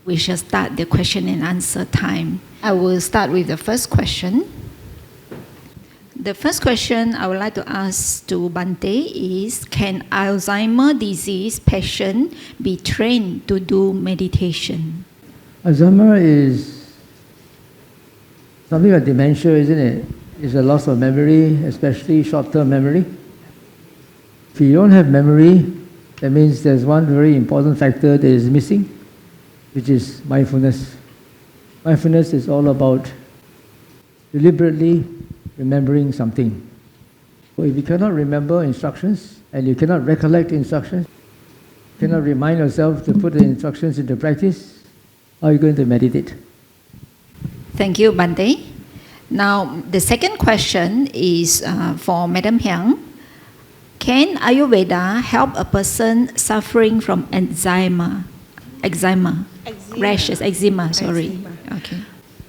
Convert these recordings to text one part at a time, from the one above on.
We shall start the question and answer time. I will start with the first question. The first question I would like to ask to Bhante is, can Alzheimer disease patient be trained to do meditation? Alzheimer is something like dementia, isn't it? It's a loss of memory, especially short-term memory. If you don't have memory, that means there's one very important factor that is missing, which is mindfulness. Mindfulness is all about deliberately remembering something. So if you cannot remember instructions and you cannot recollect instructions, you cannot remind yourself to put the instructions into practice, how are you going to meditate? Thank you, Bhante. Now, the second question is for Mdm Heang. Can Ayurveda help a person suffering from eczema? Rashes, eczema, sorry. Eczema. Okay.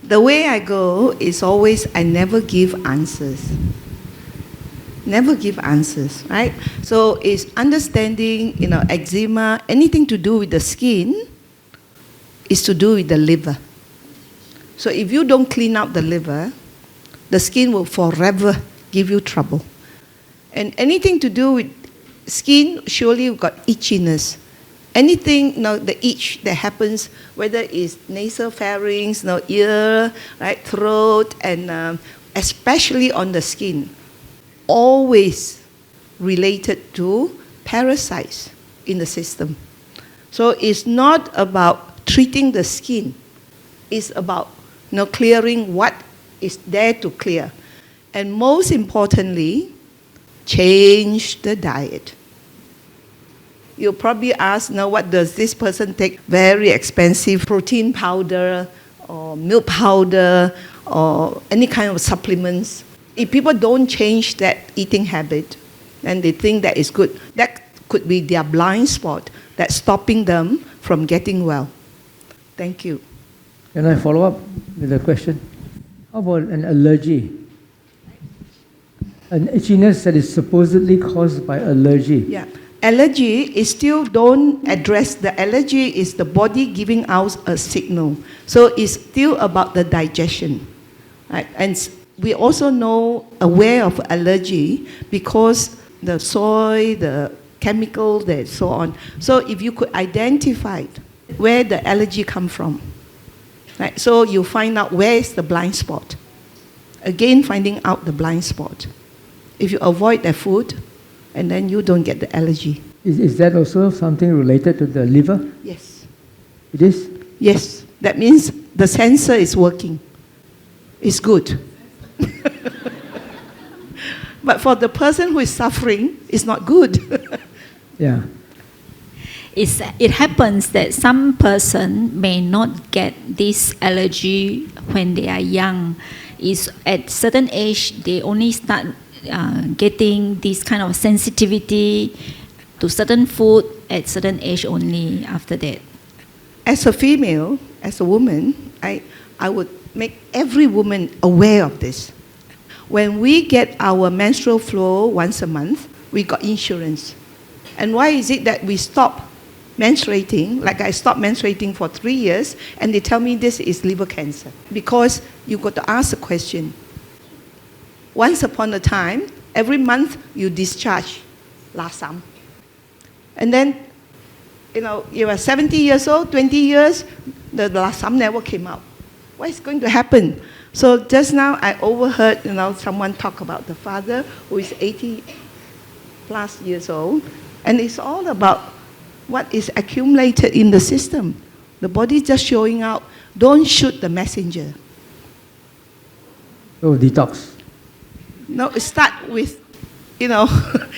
The way I go is always I never give answers. Never give answers, right? So it's understanding, eczema, anything to do with the skin is to do with the liver. So if you don't clean out the liver, the skin will forever give you trouble. And anything to do with skin, surely you've got itchiness. Anything, the itch that happens, whether it's nasopharynx, ear, right, throat, and especially on the skin, always related to parasites in the system. So it's not about treating the skin. It's about clearing what is there to clear. And most importantly, change the diet. You'll probably ask, now what does this person take? Very expensive protein powder or milk powder or any kind of supplements. If people don't change that eating habit and they think that is good, that could be their blind spot that's stopping them from getting well. Thank you. Can I follow up with a question? How about an allergy? An itchiness that is supposedly caused by allergy. Yeah. Allergy is still don't address the allergy is the body giving out a signal. So it's still about the digestion. Right? And we also know aware of allergy because the soil, the chemical, and so on. So if you could identify where the allergy come from, right? So you find out where is the blind spot. Again, finding out the blind spot. If you avoid that food, and then you don't get the allergy. Is that also something related to the liver? Yes. It is? Yes. That means the sensor is working. It's good. But for the person who is suffering, it's not good. Yeah. It happens that some person may not get this allergy when they are young. Is at certain age they only start getting this kind of sensitivity to certain food at certain age only after that. As a female, as a woman, I would make every woman aware of this. When we get our menstrual flow once a month, we got insurance. And why is it that we stop menstruating? Like I stopped menstruating for 3 years, and they tell me this is liver cancer. Because you got to ask a question. Once upon a time, every month you discharge lasam. And then, you are 70 years old, 20 years, the lasam never came out. What is going to happen? So just now I overheard, someone talk about the father who is 80 plus years old, and it's all about what is accumulated in the system. The body just showing out, don't shoot the messenger. Oh, detox. No, start with,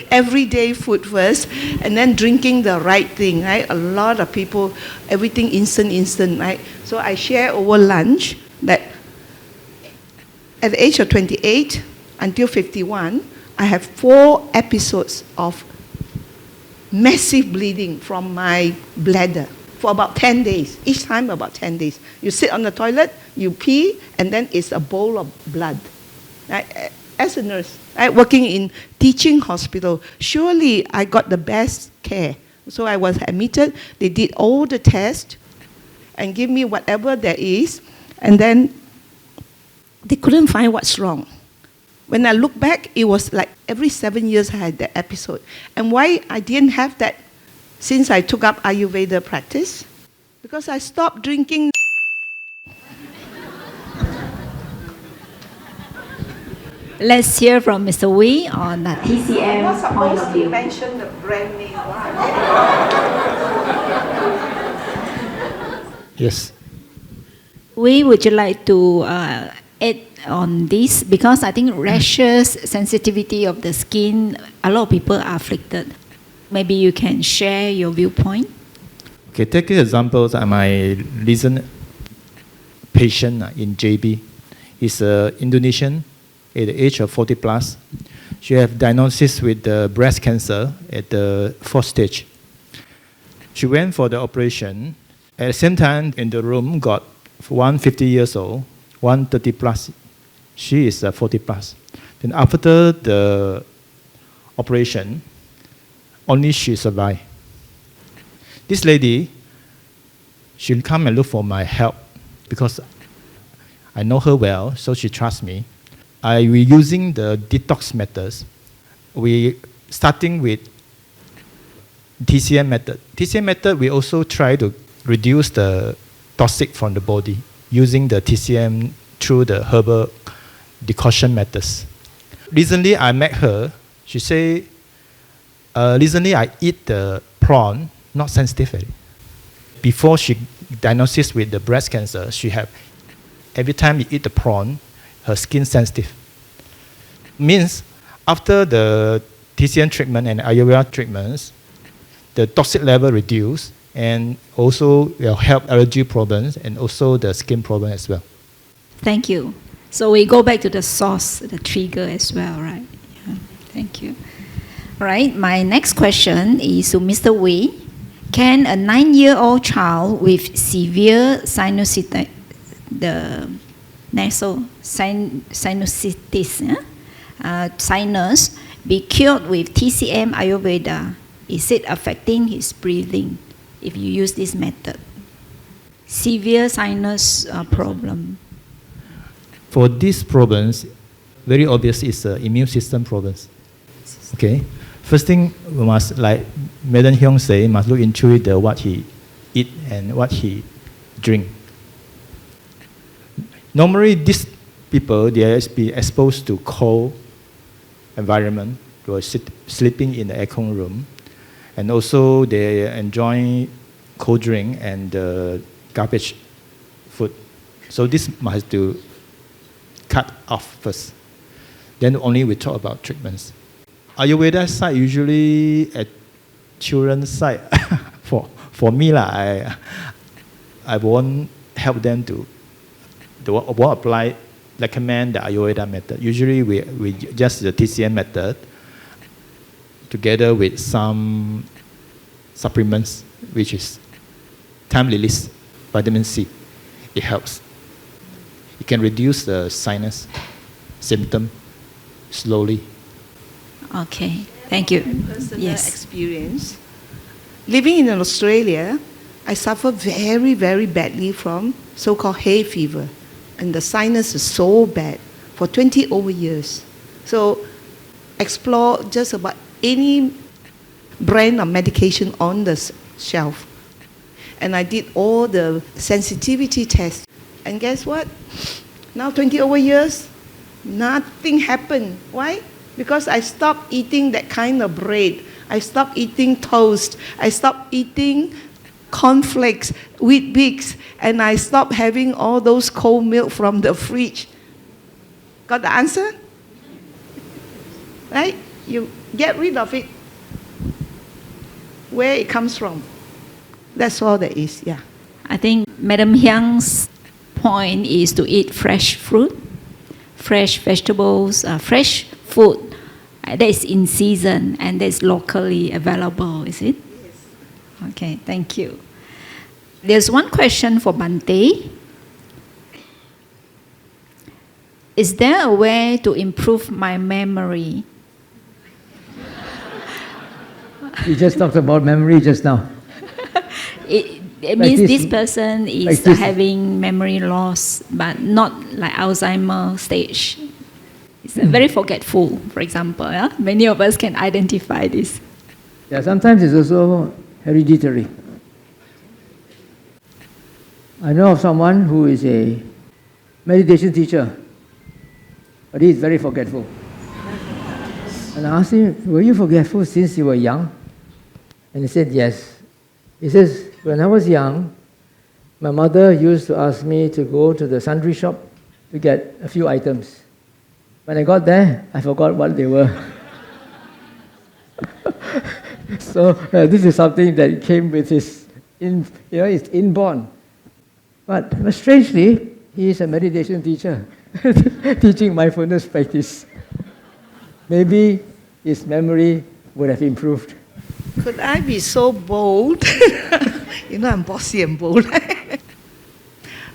everyday food first, and then drinking the right thing, right? A lot of people, everything instant, right? So I share over lunch that at the age of 28 until 51, I have 4 episodes of massive bleeding from my bladder for about 10 days, each time about 10 days. You sit on the toilet, you pee, and then it's a bowl of blood. Right? As a nurse, right, working in teaching hospital, surely I got the best care. So I was admitted, they did all the tests, and give me whatever there is, and then they couldn't find what's wrong. When I look back, it was like every 7 years I had that episode. And why I didn't have that since I took up Ayurveda practice? Because I stopped drinking. Let's hear from Mr. Wee on the TCM I'm not point of supposed to view. mention the brand name. Yes. Wee, would you like to add on this? Because I think rashes, sensitivity of the skin, a lot of people are afflicted. Maybe you can share your viewpoint. Okay, take examples. My recent patient in JB is Indonesian at the age of 40 plus. She have diagnosis with breast cancer at the 4th stage. She went for the operation. At the same time, in the room, got one 50 years old, one 30 plus. She is 40 plus. Then after the operation, only she survived. This lady, she'll come and look for my help because I know her well, so she trusts me. We're using the detox methods. We starting with TCM method. TCM method, we also try to reduce the toxic from the body using the TCM through the herbal decoction methods. Recently, I met her. She say, recently I eat the prawn, not sensitive. Before she diagnosis with the breast cancer, she have, every time you eat the prawn, her skin sensitive. Means after the TCM treatment and Ayurveda treatments, the toxic level reduce and also will help allergy problems and also the skin problem as well. Thank you. So we go back to the source, the trigger as well, right? Yeah. Thank you. All right, my next question is to Mr. Wei. Can a 9-year-old child with severe sinusitis, the nasal sinusitis, sinus, be cured with TCM Ayurveda? Is it affecting his breathing if you use this method? Severe sinus problem. For these problems, very obvious is immune system problems. Okay, first thing we must, like Mdm Heang say, must look into it, what he eat and what he drink. Normally, these people, they be exposed to cold environment, they are sleeping in the aircon room, and also they enjoy cold drink and garbage food. So this must to cut off first. Then only we talk about treatments. Ayurveda side usually at children's side. for me I won't help them to won't apply, recommend the Ayurveda method. Usually we just the TCM method together with some supplements, which is time release vitamin C. It helps. It can reduce the sinus symptom slowly. Okay, thank you. Personal Yes. experience. Living in Australia, I suffer very, very badly from so-called hay fever. And the sinus is so bad for 20 over years. So explore just about any brand of medication on the shelf. And I did all the sensitivity tests. And guess what? Now 20 over years, nothing happened. Why? Because I stopped eating that kind of bread. I stopped eating toast. I stopped eating cornflakes, wheat bix, and I stopped having all those cold milk from the fridge. Got the answer? Right? You get rid of it. Where it comes from. That's all there is, yeah. I think Mdm Heang's point is to eat fresh fruit, fresh vegetables, fresh food that is in season and that is locally available, is it? Yes. Okay, thank you. There's one question for Bhante. Is there a way to improve my memory? You just talked about memory just now. It Like means this- this person is like this. having memory loss, but not like Alzheimer stage. It's very forgetful, for example. Yeah? Many of us can identify this. Yeah, sometimes it's also hereditary. I know of someone who is a meditation teacher, but he is very forgetful. And I asked him, were you forgetful since you were young? And he said, yes. He says, when I was young, my mother used to ask me to go to the sundry shop to get a few items. When I got there, I forgot what they were. So this is something that came with his, it's inborn. But strangely, he is a meditation teacher, teaching mindfulness practice. Maybe his memory would have improved. Could I be so bold? You know, I'm bossy and bold.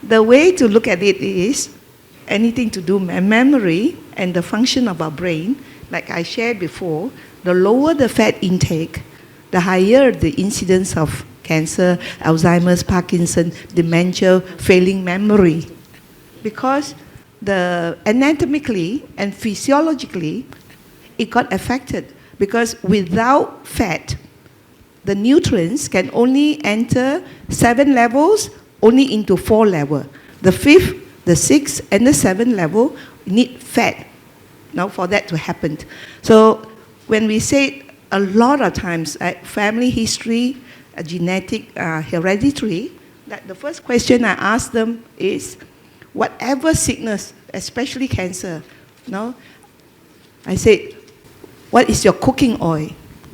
The way to look at it is anything to do with memory and the function of our brain. Like I shared before, the lower the fat intake, the higher the incidence of cancer, Alzheimer's, Parkinson, dementia, failing memory. Because the anatomically and physiologically, it got affected. Because without fat, the nutrients can only enter 7 levels, only into 4 levels. The 5th, the 6th, and the 7th level need fat now for that to happen. So when we say a lot of times, family history, genetic, hereditary, that the first question I ask them is, whatever sickness, especially cancer, I say, what is your cooking oil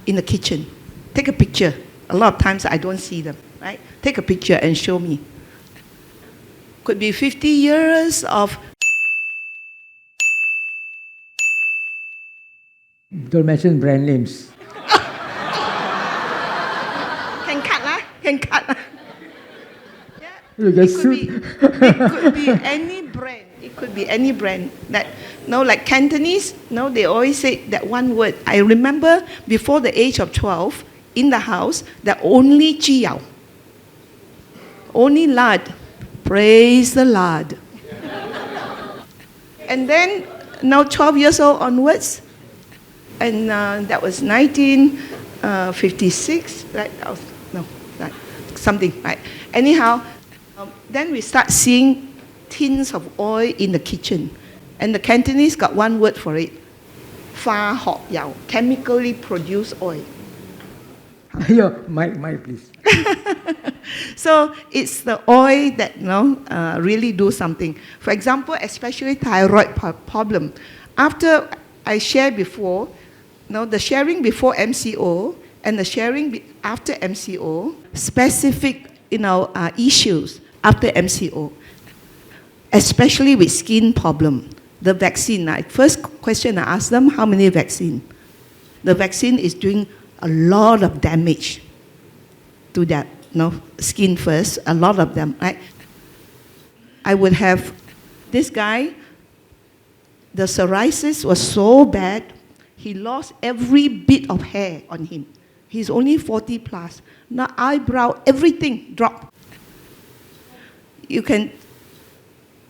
in the kitchen? Take a picture. A lot of times I don't see them, right? Take a picture and show me. Could be 50 years of... Don't mention brand names. Can cut, lah? Can cut. Lah. Yeah. You get It could be any brand. It could be any brand. That, like Cantonese, they always say that one word. I remember before the age of 12, in the house, that only chiyao. Only lard. Praise the Lord. And then, now 12 years old onwards, and that was 1956, right? Something, right? Anyhow, then we start seeing tins of oil in the kitchen. And the Cantonese got one word for it. Fa hok yao, chemically produced oil. Mike, please. So it's the oil that really do something. For example, especially thyroid problem. After I shared before, the sharing before MCO and the sharing after MCO, specific issues after MCO, especially with skin problem. The vaccine, first question I asked them, how many vaccine? The vaccine is doing a lot of damage to that skin first, a lot of them, right? I would have this guy, the psoriasis was so bad, he lost every bit of hair on him. He's only 40 plus. Now eyebrow, everything dropped. You can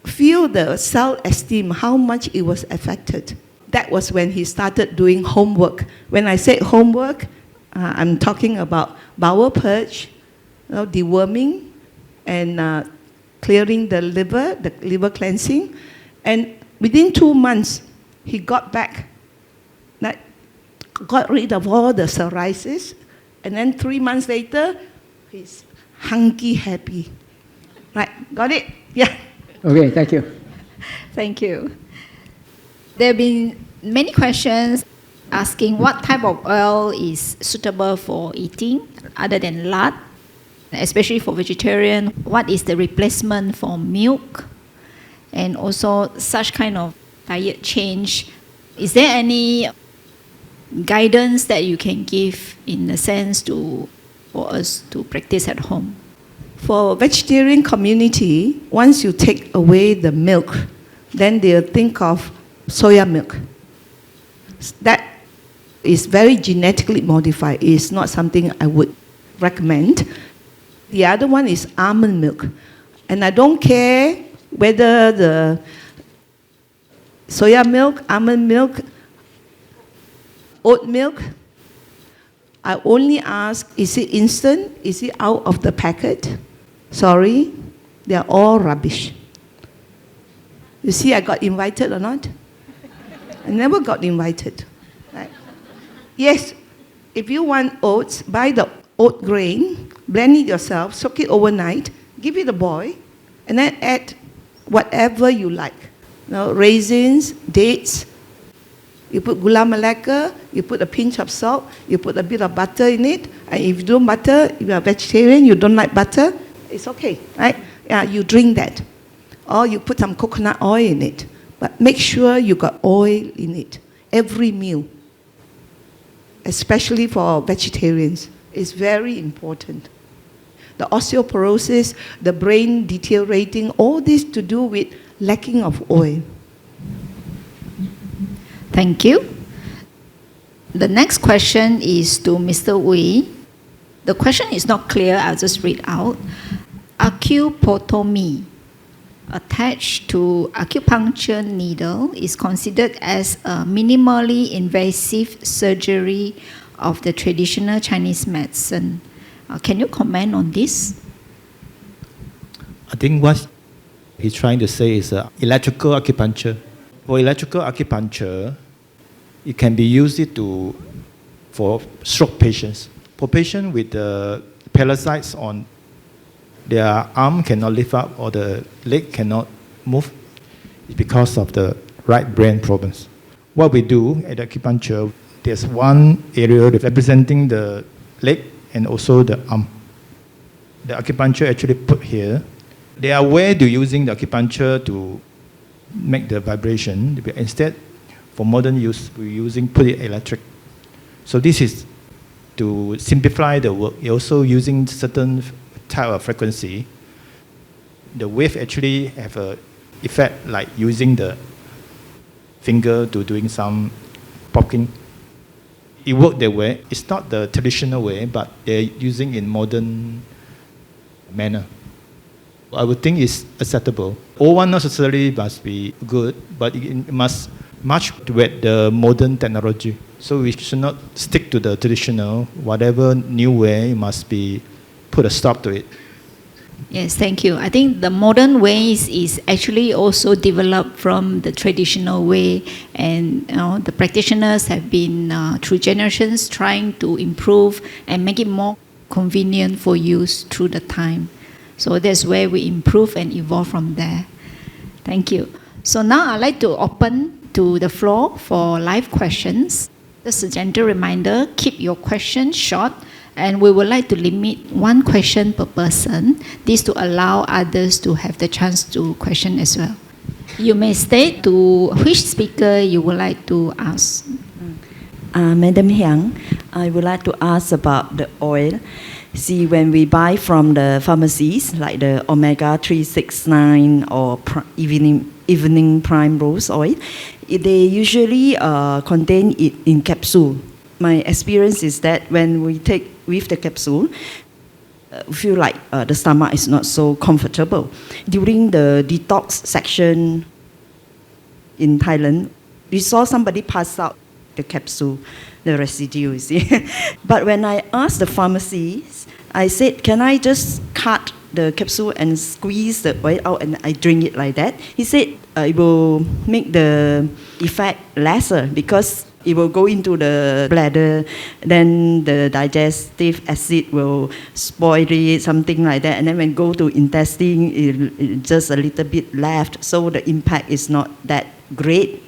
feel the self-esteem, how much it was affected. That was when he started doing homework. When I say homework, I'm talking about bowel purge, deworming, and clearing the liver cleansing. And within 2 months, he got back, got rid of all the psoriasis. And then 3 months later, he's hunky happy. Right, got it? Yeah. Okay, thank you. Thank you. There have been many questions asking what type of oil is suitable for eating other than lard, especially for vegetarian. What is the replacement for milk? And also such kind of diet change. Is there any guidance that you can give in a sense for us to practice at home? For vegetarian community, once you take away the milk, then they'll think of soya milk. That is very genetically modified. It's not something I would recommend. The other one is almond milk. And I don't care whether the soya milk, almond milk, oat milk, I only ask, is it instant? Is it out of the packet? Sorry, they are all rubbish. You see, I got invited or not? I never got invited. Right? Yes, if you want oats, buy the oat grain, blend it yourself, soak it overnight, give it a boil, and then add whatever you like. You know, raisins, dates. You put gula melaka, you put a pinch of salt, you put a bit of butter in it, and if you don't butter, if you are vegetarian, you don't like butter, it's okay, right? Yeah, you drink that. Or you put some coconut oil in it. But make sure you got oil in it. Every meal. Especially for vegetarians. It's very important. The osteoporosis, the brain deteriorating, all this to do with lacking of oil. Thank you. The next question is to Mr. Wei. The question is not clear, I'll just read out. Acupotomy attached to acupuncture needle is considered as a minimally invasive surgery of the traditional Chinese medicine. Can you comment on this? I think what he's trying to say is electrical acupuncture. For electrical acupuncture, it can be used for stroke patients. For patients with parasites on their arm cannot lift up or the leg cannot move, it's because of the right brain problems. What we do at acupuncture, there's one area representing the leg and also the arm. The acupuncture actually put here. They are aware to using the acupuncture to make the vibration. Instead, for modern use, we're put it electric. So this is to simplify the work. You're also using certain type of frequency. The wave actually have an effect like using the finger to doing some poking. It works that way. It's not the traditional way, but they're using in modern manner. I would think it's acceptable. All one not necessarily must be good, but it must match with the modern technology. So we should not stick to the traditional. Whatever new way must be put a stop to it. Yes, thank you. I think the modern ways is actually also developed from the traditional way, and the practitioners have been through generations trying to improve and make it more convenient for use through the time. So that's where we improve and evolve from there. Thank you. So now I'd like to open to the floor for live questions. Just a gentle reminder, keep your questions short, and we would like to limit one question per person. This to allow others to have the chance to question as well. You may state to which speaker you would like to ask. Mdm Heang, I would like to ask about the oil. See, when we buy from the pharmacies, like the omega 369 or evening primrose oil, they usually contain it in capsule. My experience is that when we take with the capsule, we feel like the stomach is not so comfortable. During the detox section in Thailand, we saw somebody pass out the capsule, the residue, you see. But when I asked the pharmacies, I said, can I just cut the capsule and squeeze the oil out and I drink it like that? He said it will make the effect lesser because it will go into the bladder, then the digestive acid will spoil it, something like that. And then when go to intestine, it just a little bit left. So the impact is not that great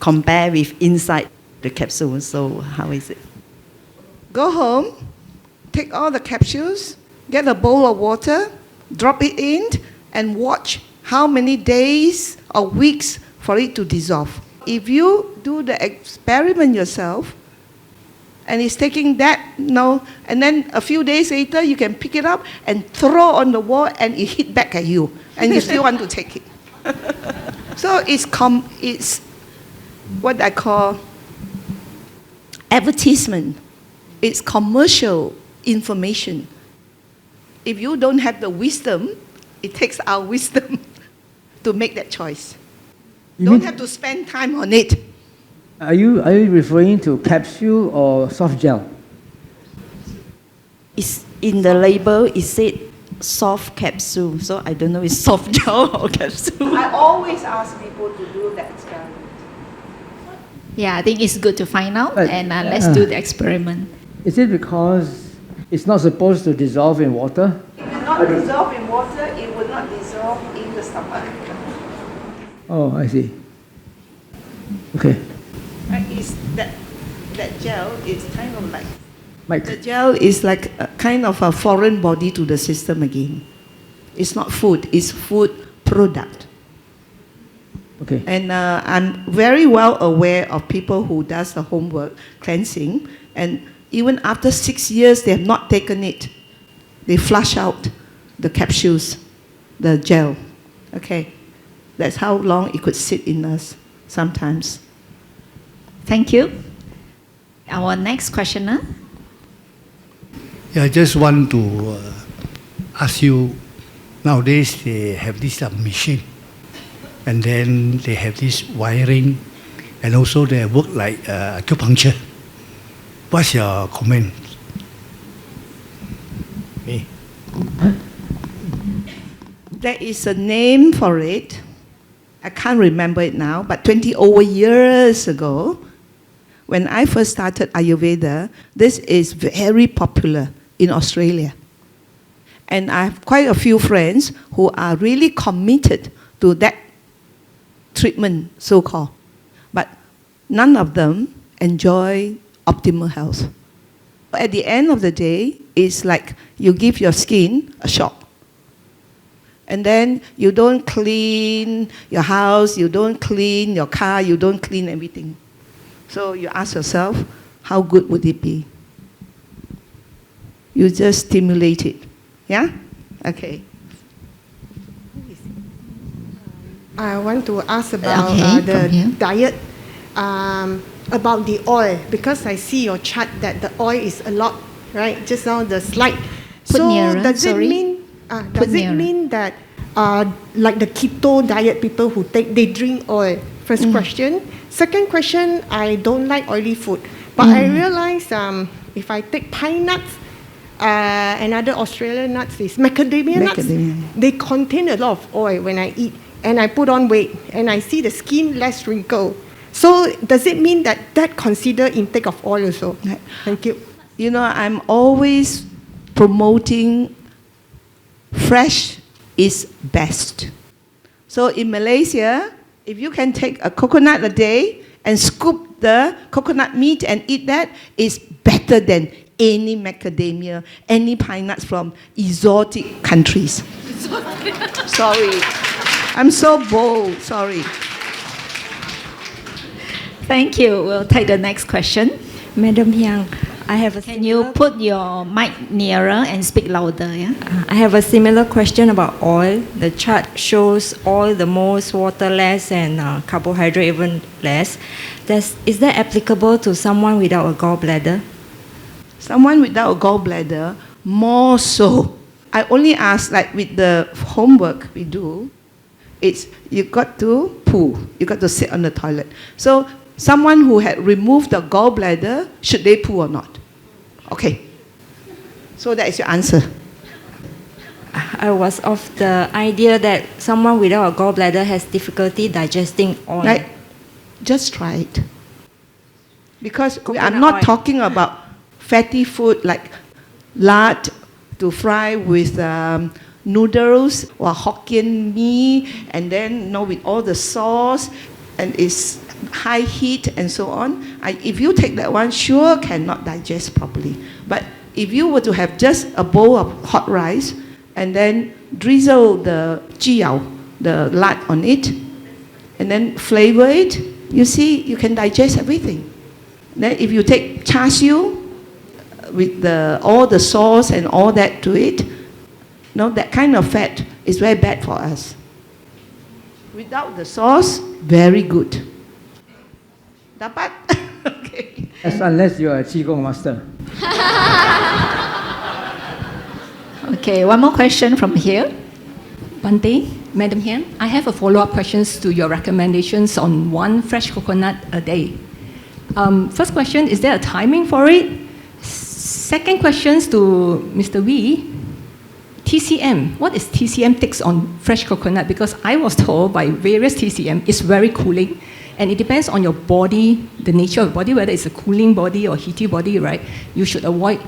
compared with inside the capsule. So how is it? Go home, take all the capsules, get a bowl of water, drop it in, and watch how many days or weeks for it to dissolve. If you do the experiment yourself, and it's taking that, and then a few days later you can pick it up and throw on the wall and it hit back at you, and you still want to take it. So it's what I call advertisement. It's commercial information. if you don't have the wisdom, it takes our wisdom to make that choice. You Don't mean- have to spend time on it. Are you referring to capsule or soft gel? It's in the label, it said soft capsule, so I don't know it's soft gel or capsule. I always ask people to do that experiment. Yeah, I think it's good to find out, But, and let's do the experiment. Is it because it's not supposed to dissolve in water? It will not dissolve in water, it will not dissolve in the stomach. Oh, I see. Okay. Right, it's that gel is kind of like, Mike. the gel is like a kind of a foreign body to the system again. It's not food, it's food product. Okay. And I'm very well aware of people who does the homework cleansing, and even after 6 years, they have not taken it. They flush out the capsules, the gel. Okay, that's how long it could sit in us sometimes. Thank you. Our next questioner. Yeah, I just want to ask you, nowadays they have this machine, and then they have this wiring, and also they work like acupuncture. What's your comment? Me. There is a name for it. I can't remember it now, but 20 over years ago, when I first started Ayurveda, this is very popular in Australia. And I have quite a few friends who are really committed to that treatment, so-called. But none of them enjoy optimal health. At the end of the day, it's like you give your skin a shock. And then you don't clean your house, you don't clean your car, you don't clean everything. So you ask yourself, how good would it be? You just stimulate it. Yeah? Okay. I want to ask about Okay, the from here. diet, about the oil, because I see your chart that the oil is a lot, right? Just now the slide. Put so nearer, does sorry. it mean Put does it nearer. mean that like the keto diet people who they drink oil? First question. Second question, I don't like oily food, but I realize if I take pine nuts, another Australian nuts is macadamia nuts. Macadamia. They contain a lot of oil when I eat, and I put on weight, and I see the skin less wrinkle. So does it mean that consider intake of oil also? Right. Thank you. You know, I'm always promoting fresh is best. So in Malaysia, if you can take a coconut a day and scoop the coconut meat and eat that, it's better than any macadamia, any pine nuts from exotic countries. Sorry. I'm so bold, sorry. Thank you. We'll take the next question. Mdm Heang, I have a Can you similar- put your mic nearer and speak louder? Yeah. I have a similar question about oil. The chart shows oil the most, water less, and carbohydrate even less. Is that applicable to someone without a gallbladder? Someone without a gallbladder, more so. I only ask, like with the homework we do, it's you got to poo, you got to sit on the toilet. So someone who had removed the gallbladder, should they poo or not? Okay. So that is your answer. I was of the idea that someone without a gallbladder has difficulty digesting oil. Right? Just try it. Because we are Coconut not oil. talking about fatty food like lard to fry with noodles or Hokkien mee, and then with all the sauce, and it's high heat and so on. If you take that one, sure cannot digest properly. But if you were to have just a bowl of hot rice and then drizzle the jiao, the lard on it, and then flavor it, you see, you can digest everything. Then if you take char siu with all the sauce and all that to it, that kind of fat is very bad for us. Without the sauce, very good. Dapat? Okay. Unless you are a Qigong master. Okay, one more question from here. Bante, Mdm Heang, I have a follow-up questions to your recommendations on one fresh coconut a day. First question, is there a timing for it? Second questions to Mr. Wee, TCM, what is TCM takes on fresh coconut? Because I was told by various TCM, it's very cooling, and it depends on your body, the nature of the body, whether it's a cooling body or heaty body, right? You should avoid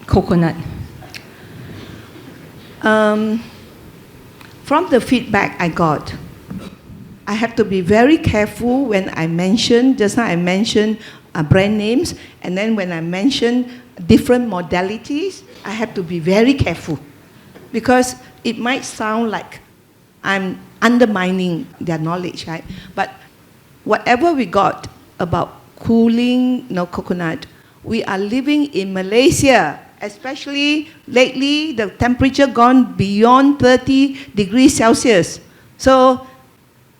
coconut. From the feedback I got, I have to be very careful when I mention, just now I mentioned brand names, and then when I mention different modalities, I have to be very careful because it might sound like I'm undermining their knowledge, right? But whatever we got about cooling coconut, we are living in Malaysia. Especially lately, the temperature gone beyond 30 degrees Celsius. So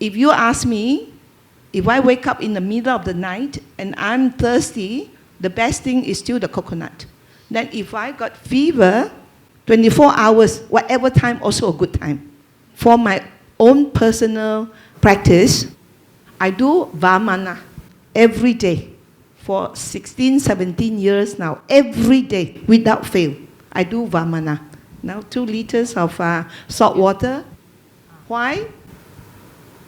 if you ask me, if I wake up in the middle of the night and I'm thirsty, the best thing is still the coconut. Then if I got fever, 24 hours, whatever time, also a good time. For my own personal practice, I do Vamana every day. For 16, 17 years now, every day, without fail, I do Vamana. Now 2 liters of salt water. Why?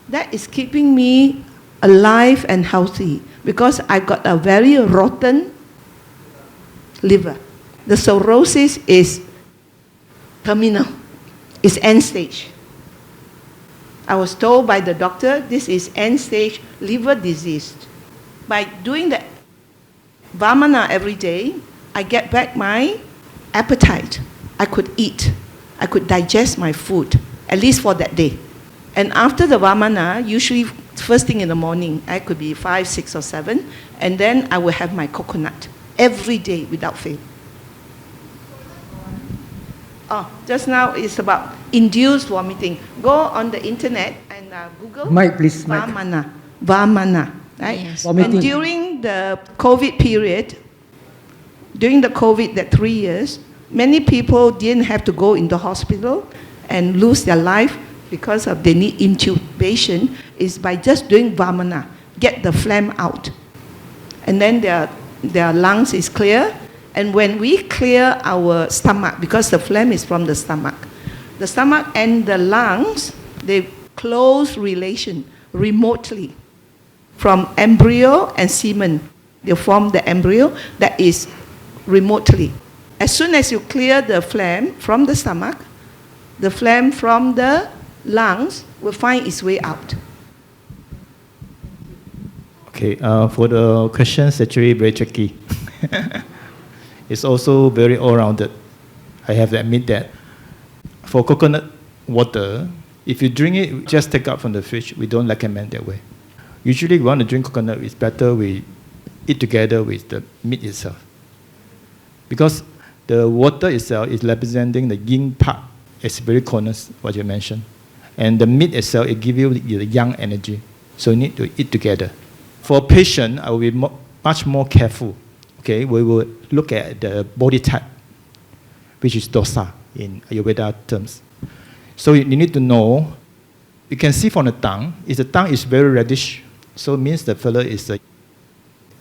That is keeping me alive and healthy because I got a very rotten liver. The cirrhosis is terminal. It's end stage. I was told by the doctor, this is end stage liver disease. By doing the Vamana every day, I get back my appetite. I could eat. I could digest my food, at least for that day. And after the Vamana, usually first thing in the morning, I could be 5, 6, or 7, and then I will have my coconut every day without fail. Oh, just now it's about induced vomiting. Go on the internet and Google Mike, please, Mike. Vamana. Vamana. Right? Yes. And during the COVID period, during the COVID, that 3 years, many people didn't have to go into hospital and lose their life because of they need intubation, is by just doing Vamana, get the phlegm out. And then their lungs is clear. And when we clear our stomach, because the phlegm is from the stomach and the lungs, they close relation remotely. From embryo and semen, they form the embryo that is remotely. As soon as you clear the phlegm from the stomach, the phlegm from the lungs will find its way out. Okay, for the questions, actually very tricky. It's also very all-rounded. I have to admit that. For coconut water, if you drink it, just take out from the fridge. We don't recommend that way. Usually, we want to drink coconut, it's better we eat together with the meat itself. Because the water itself is representing the yin part. It's very conus, what you mentioned. And the meat itself, it gives you the yang energy. So you need to eat together. For a patient, I will be much more careful. Okay, we will look at the body type, which is dosa in Ayurveda terms. So you need to know, you can see from the tongue, if the tongue is very reddish, so it means the fellow is a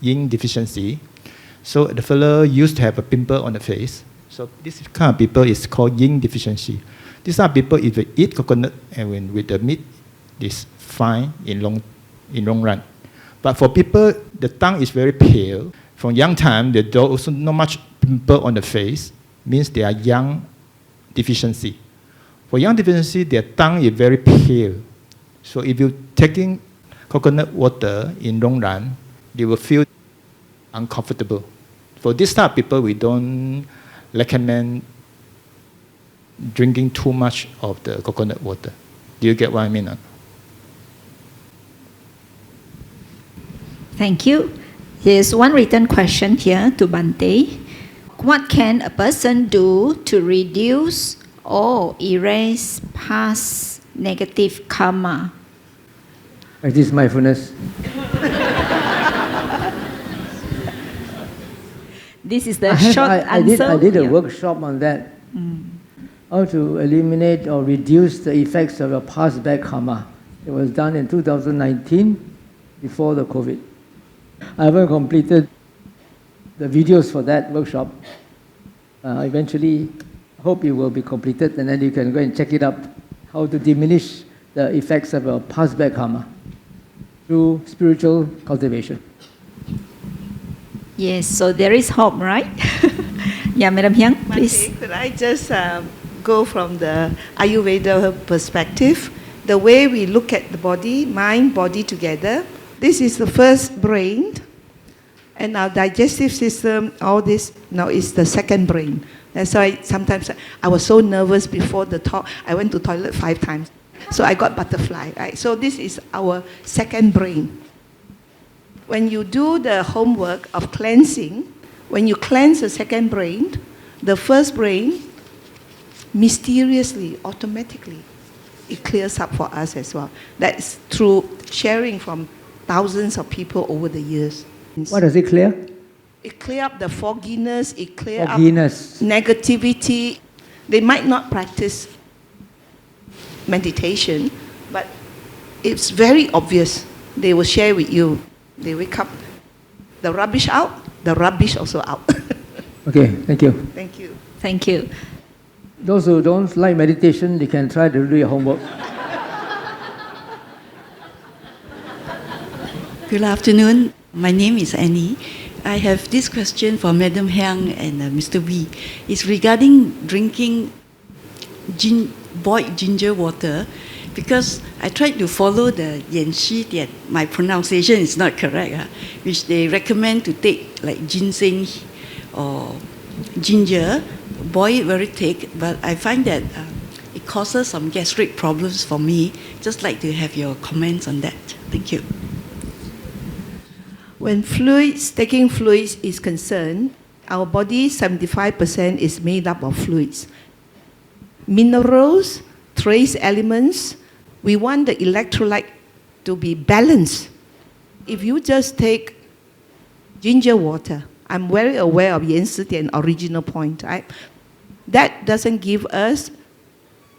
yin deficiency. So the fellow used to have a pimple on the face. So this kind of people is called yin deficiency. These are people, if they eat coconut and when with the meat, it's fine in long run. But for people, the tongue is very pale. From young time, they don't also not much pimple on the face, means they are yang deficiency. For yang deficiency, their tongue is very pale. So if you're taking coconut water in long run, they will feel uncomfortable. For this type of people, we don't recommend drinking too much of the coconut water. Do you get what I mean? Thank you. Here's one written question here to Bante. What can a person do to reduce or erase past negative karma? Practice mindfulness. This is the short answer. I did a Yeah. workshop on that. how to eliminate or reduce the effects of your past bad karma. It was done in 2019, before the COVID. I haven't completed the videos for that workshop. Eventually, hope it will be completed, and then you can go and check it up, how to diminish the effects of your past bad karma through spiritual cultivation. Yes, so there is hope, right? Yeah, Madam Heang, please. Mate, could I just go from the Ayurveda perspective? The way we look at the body, mind, body together. This is the first brain, and our digestive system, all this now is the second brain. That's why sometimes I was so nervous before the talk, I went to toilet 5 times. So I got butterfly, right? So this is our second brain. When you do the homework of cleansing, when you cleanse the second brain, the first brain, mysteriously, automatically, it clears up for us as well. That's through sharing from thousands of people over the years. What does it clear? It clears up the fogginess, it clears up Fogginess. negativity. They might not practice meditation, but it's very obvious. They will share with you. They wake up, the rubbish out, the rubbish also out. Okay, thank you. Thank you. Thank you. Those who don't like meditation, they can try to do your homework. Good afternoon. My name is Annie. I have this question for Mdm Heang and Mr. Wee. It's regarding drinking boiled ginger water, because I tried to follow the Yan Shi Dian. My pronunciation is not correct, which they recommend to take like ginseng or ginger, boil it very thick, but I find that it causes some gastric problems for me. Just like to have your comments on that. Thank you. When taking fluids is concerned, our body 75% is made up of fluids. Minerals, trace elements, we want the electrolyte to be balanced. If you just take ginger water, I'm very aware of Yan Si Dian original point, right? That doesn't give us,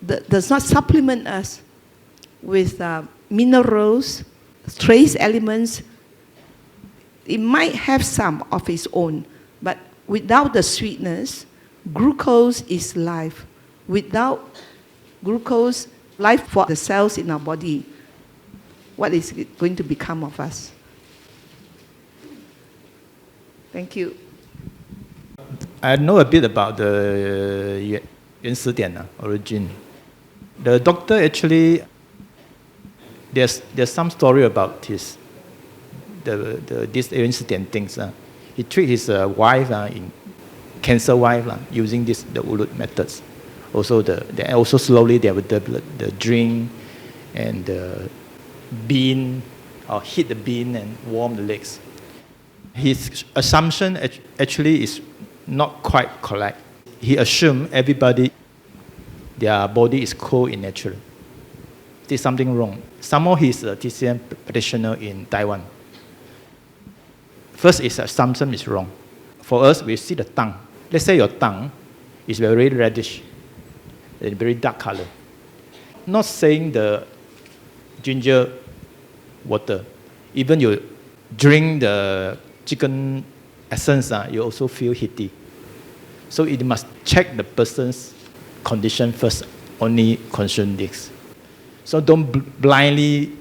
does not supplement us with minerals, trace elements. It might have some of its own, but without the sweetness, glucose is life. Without glucose, life for the cells in our body, what is it going to become of us? Thank you. I know a bit about the Yan Si Dian origin. The doctor actually, there's some story about this Yan Si Dian things. He treated his wife, cancer wife, using the Ulut methods. Also slowly they would develop the drink and the bean, or heat the bean and warm the legs. His assumption actually is not quite correct. He assumed everybody, their body is cold in nature. There's something wrong. Somehow he's a TCM practitioner in Taiwan. First, his assumption is wrong. For us, we see the tongue. Let's say your tongue is very reddish, and very dark color. Not saying the ginger water. Even you drink the chicken essence, you also feel heaty. So it must check the person's condition first, only consume this. So don't blindly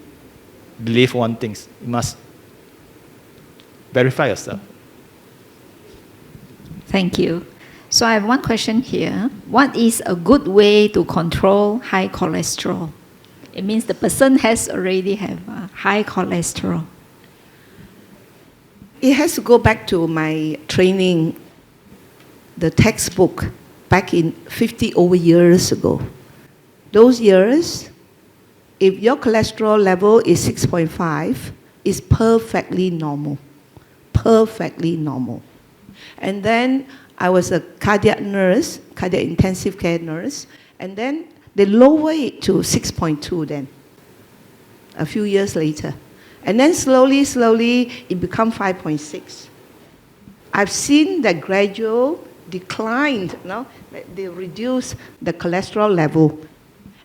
believe one thing. You must verify yourself. Thank you. So I have one question here. What is a good way to control high cholesterol? It means the person has already have high cholesterol. It has to go back to my training, the textbook, back in 50 over years ago. Those years, if your cholesterol level is 6.5, it's perfectly normal. Perfectly normal. And then I was a cardiac nurse, cardiac intensive care nurse, and then they lower it to 6.2 then, a few years later. And then slowly, it become 5.6. I've seen that gradual declined, they reduced the cholesterol level.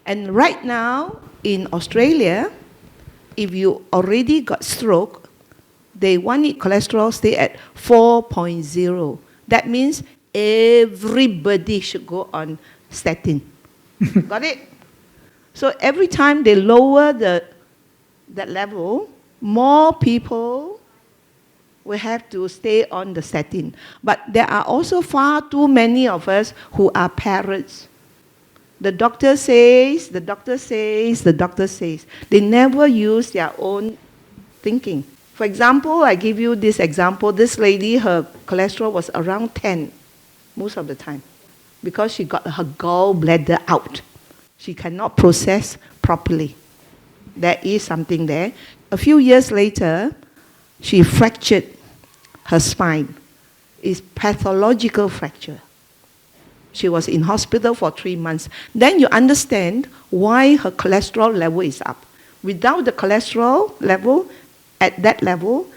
And right now in Australia, if you already got stroke, they want it cholesterol stay at 4.0. That means everybody should go on statin. Got it? So every time they lower that level, more people will have to stay on the statin. But there are also far too many of us who are parrots. The doctor says, the doctor says, the doctor says. They never use their own thinking. For example, I give you this example. This lady, her cholesterol was around 10 most of the time because she got her gallbladder out. She cannot process properly. There is something there. A few years later, she fractured her spine. It's pathological fracture. She was in hospital for 3 months. Then you understand why her cholesterol level is up. Without the cholesterol level, at that level,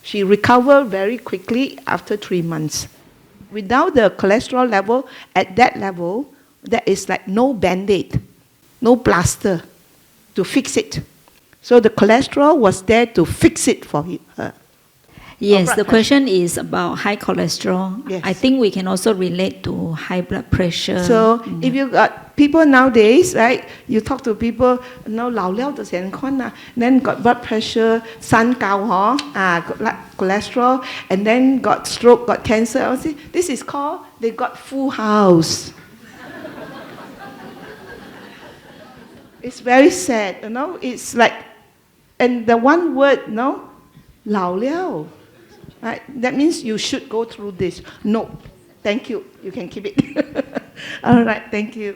she recovered very quickly after 3 months. Without the cholesterol level, at that level, there is like no band-aid, no plaster to fix it. So the cholesterol was there to fix it for her. Yes, the question is about high cholesterol. Yes. I think we can also relate to high blood pressure. So if you got people nowadays, right, you talk to people, lao liao de sian kon then got blood pressure, sun gao cholesterol, and then got stroke, got cancer. This is called, they got full house. It's very sad, it's like, and the one word, lao liao. Right? That means you should go through this. No, thank you. You can keep it. All right, thank you.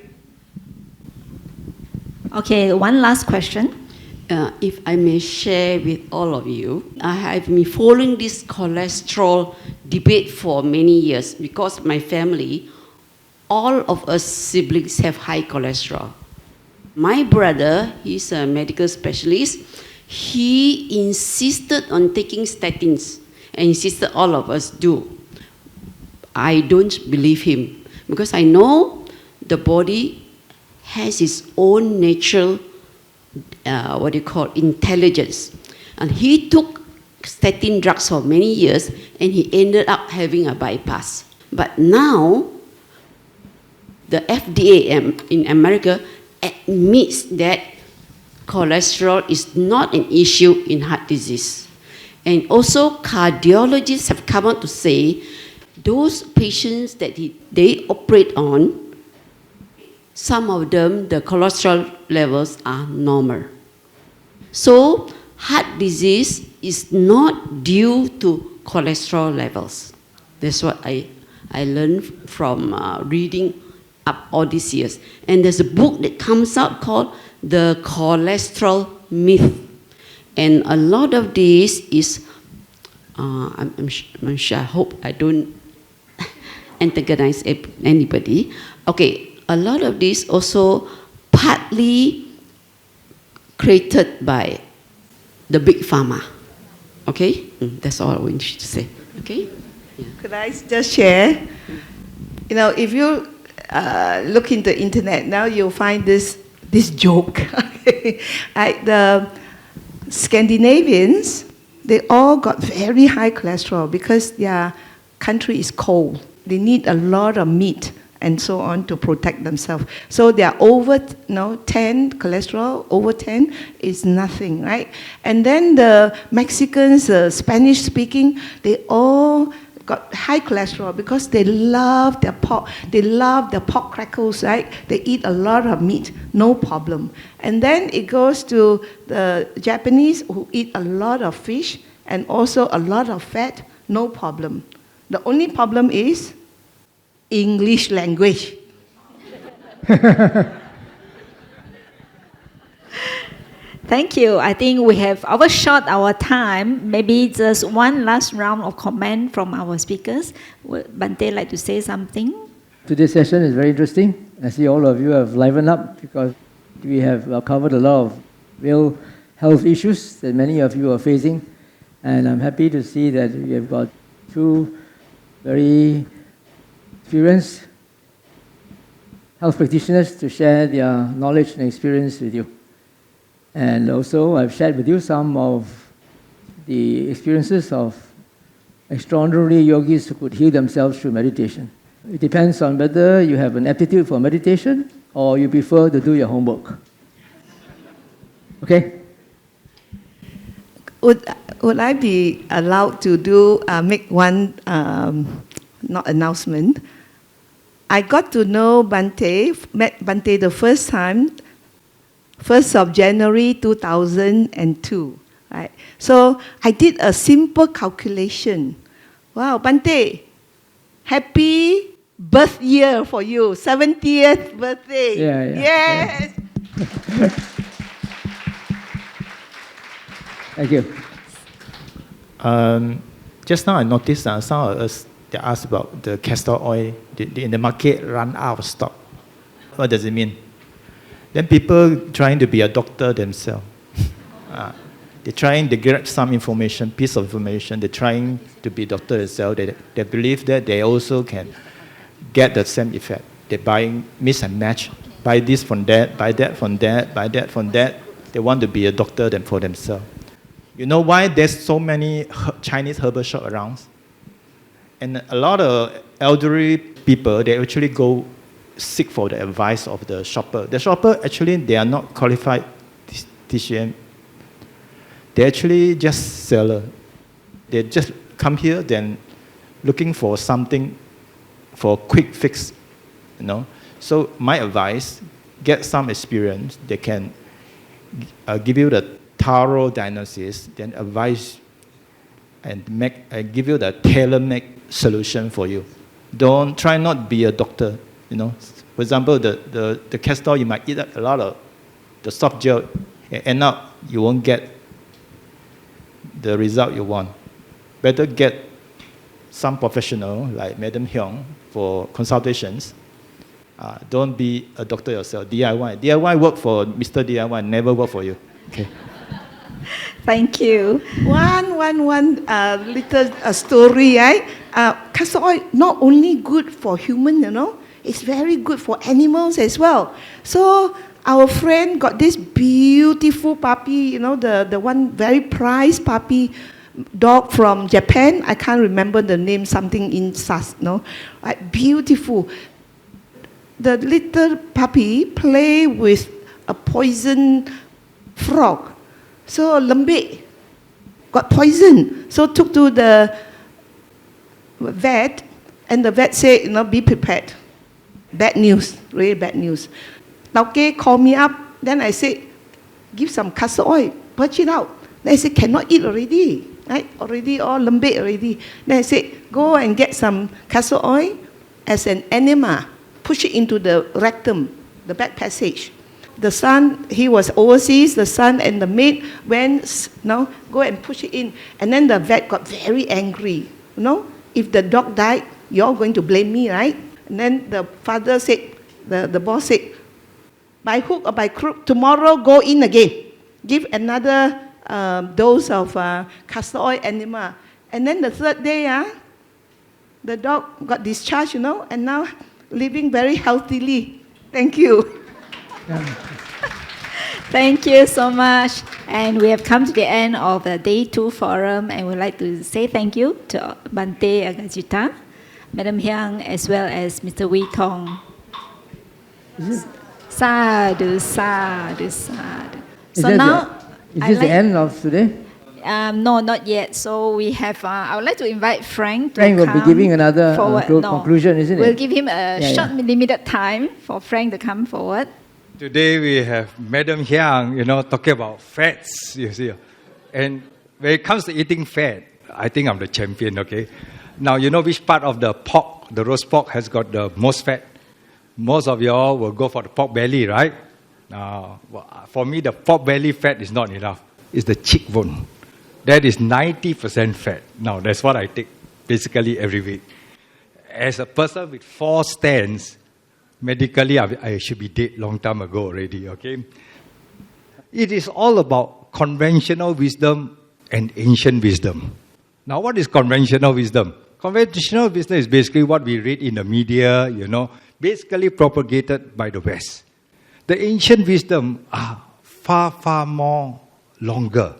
Okay, one last question. If I may share with all of you, I have been following this cholesterol debate for many years because my family, all of us siblings have high cholesterol. My brother, he's a medical specialist, he insisted on taking statins and insisted all of us do. I don't believe him because I know the body has its own natural, intelligence. And he took statin drugs for many years and he ended up having a bypass. But now, the FDA in America admits that cholesterol is not an issue in heart disease. And also cardiologists have come out to say those patients that they operate on, some of them, the cholesterol levels are normal. So heart disease is not due to cholesterol levels. That's what I learned from reading up all these years. And there's a book that comes out called The Cholesterol Myth. And a lot of this is, I'm sure, I hope I don't antagonize anybody. Okay, a lot of this also partly created by the big pharma. Okay, that's all I want to say. Okay. Yeah. Could I just share? If you look into the internet now, you'll find this joke. The Scandinavians, they all got very high cholesterol because their country is cold. They need a lot of meat and so on to protect themselves. So they are over 10 cholesterol, over 10 is nothing, right? And then the Mexicans, Spanish speaking, they all got high cholesterol because they love their pork. They love the pork crackles, right? They eat a lot of meat, no problem. And then it goes to the Japanese who eat a lot of fish and also a lot of fat, no problem. The only problem is English language. Thank you. I think we have overshot our time. Maybe just one last round of comment from our speakers. Would Bante like to say something? Today's session is very interesting. I see all of you have livened up because we have covered a lot of real health issues that many of you are facing. And I'm happy to see that we have got two very experienced health practitioners to share their knowledge and experience with you. And also, I've shared with you some of the experiences of extraordinary yogis who could heal themselves through meditation. It depends on whether you have an aptitude for meditation or you prefer to do your homework. Okay? Would I be allowed to make one not announcement? I got to know met Bante the first time, 1st of January 2002. Right? So I did a simple calculation. Wow, Bante, happy birth year for you, 70th birthday. Yes. Thank you. Just now I noticed some of us, they asked about the castor oil. In the market run out of stock. What does it mean? Then people trying to be a doctor themselves. They're trying to get some information, piece of information. They're trying to be doctor themselves. They believe that they also can get the same effect. They're buying mix and match. Buy this from that, buy that from that, buy that from that. They want to be a doctor for themselves. You know why there's so many Chinese herbal shops around? And a lot of elderly people, they actually go seek for the advice of the shopper. The shopper, actually, they are not qualified TCM. They're actually just seller. They just come here, then looking for something for quick fix, you know. So my advice, get some experience. They can give you the thorough diagnosis, then advise and give you the tailor-made solution for you. Don't try not be a doctor, you know. For example, the castor, you might eat a lot of the soft gel, and end up you won't get the result you want. Better get some professional like Mdm Heang for consultations. Don't be a doctor yourself. DIY work for Mr. DIY, never work for you. Okay. Thank you. One little story, right? Castor oil not only good for human, you know, it's very good for animals as well. So our friend got this beautiful puppy, you know, the one very prized puppy dog from Japan. I can't remember the name, something in Sas, no? Right, beautiful. The little puppy play with a poison frog. So lembik got poisoned. So took to the vet, and the vet said, you know, be prepared. Bad news, really bad news. Tauke called me up. Then I said, give some castor oil, purge it out. Then I said, cannot eat already, right? Already all lembik already. Then I said, go and get some castor oil as an enema. Push it into the rectum, the back passage. The son, he was overseas, the son and the maid went, go and push it in. And then the vet got very angry. You know, if the dog died, you're going to blame me, right? And then the father said, the boss said, by hook or by crook, tomorrow go in again. Give another dose of castor oil enema. And then the third day, the dog got discharged, you know, and now living very healthily. Thank you. Thank you so much. And we have come to the end of the Day 2 forum, and we'd like to say thank you to Bante Aggacitta, Mdm Heang, as well as Mr. Wee Tong. Sadhu, sadhu, sadhu. So now, is this the end of today? No, not yet. So we have, I would like to invite Frank to Frank come will be giving another forward. conclusion, isn't it? We'll give him a short, limited time for Frank to come forward. Today we have Mdm Heang, you know, talking about fats, you see. And when it comes to eating fat, I think I'm the champion, okay? Now, you know which part of the pork, the roast pork, has got the most fat? Most of y'all will go for the pork belly, right? Now, for me, the pork belly fat is not enough. It's the cheekbone. That is 90% fat. Now, that's what I take basically every week. As a person with 4 stents, medically, I should be dead long time ago already, okay? It is all about conventional wisdom and ancient wisdom. Now, what is conventional wisdom? Conventional wisdom is basically what we read in the media, basically propagated by the West. The ancient wisdom are far, far more longer.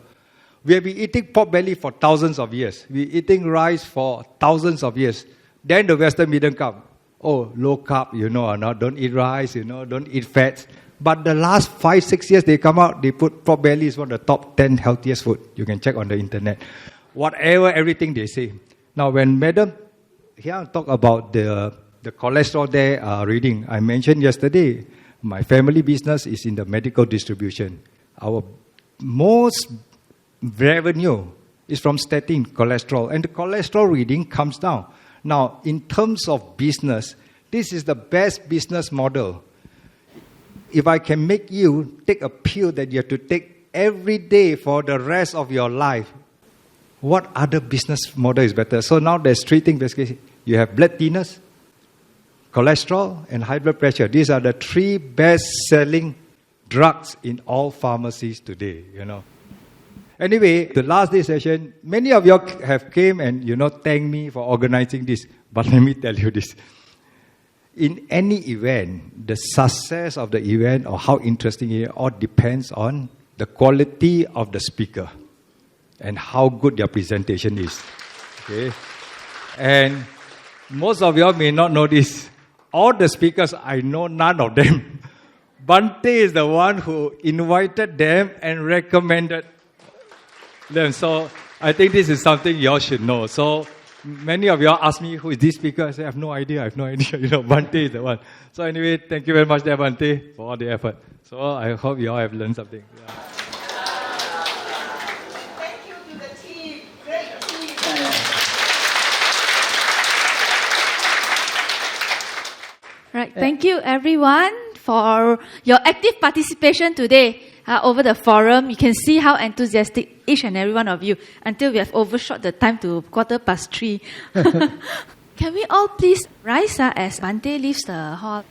We have been eating pork belly for thousands of years. We're eating rice for thousands of years. Then the Western medium come. Oh, low carb, or not. Don't eat rice, don't eat fats. But the last 5-6 years, they come out, they put pork belly is one of the top 10 healthiest food. You can check on the internet. Whatever, everything they say. Now, when Mdm Heang talked about the cholesterol there reading, I mentioned yesterday, my family business is in the medical distribution. Our most revenue is from statin, cholesterol. And the cholesterol reading comes down. Now, in terms of business, this is the best business model. If I can make you take a pill that you have to take every day for the rest of your life, what other business model is better? So now there's 3 things basically. You have blood thinners, cholesterol, and high blood pressure. These are the 3 best-selling drugs in all pharmacies today, Anyway, the last day session, many of you have came and, thanked me for organizing this. But let me tell you this. In any event, the success of the event or how interesting it is all depends on the quality of the speaker and how good their presentation is. Okay? And most of you all may not know this. All the speakers, I know none of them. Bhante is the one who invited them and recommended them. So I think this is something you all should know. So many of you all ask me, who is this speaker? I say, I have no idea. Bhante is the one. So anyway, thank you very much there, Bhante, for all the effort. So I hope you all have learned something. Yeah. Thank you to the team. Great team. Right. Thank you, everyone, for your active participation today over the forum. You can see how enthusiastic each and every one of you until we have overshot the time to 3:15. Can we all please rise as Bhante leaves the hall?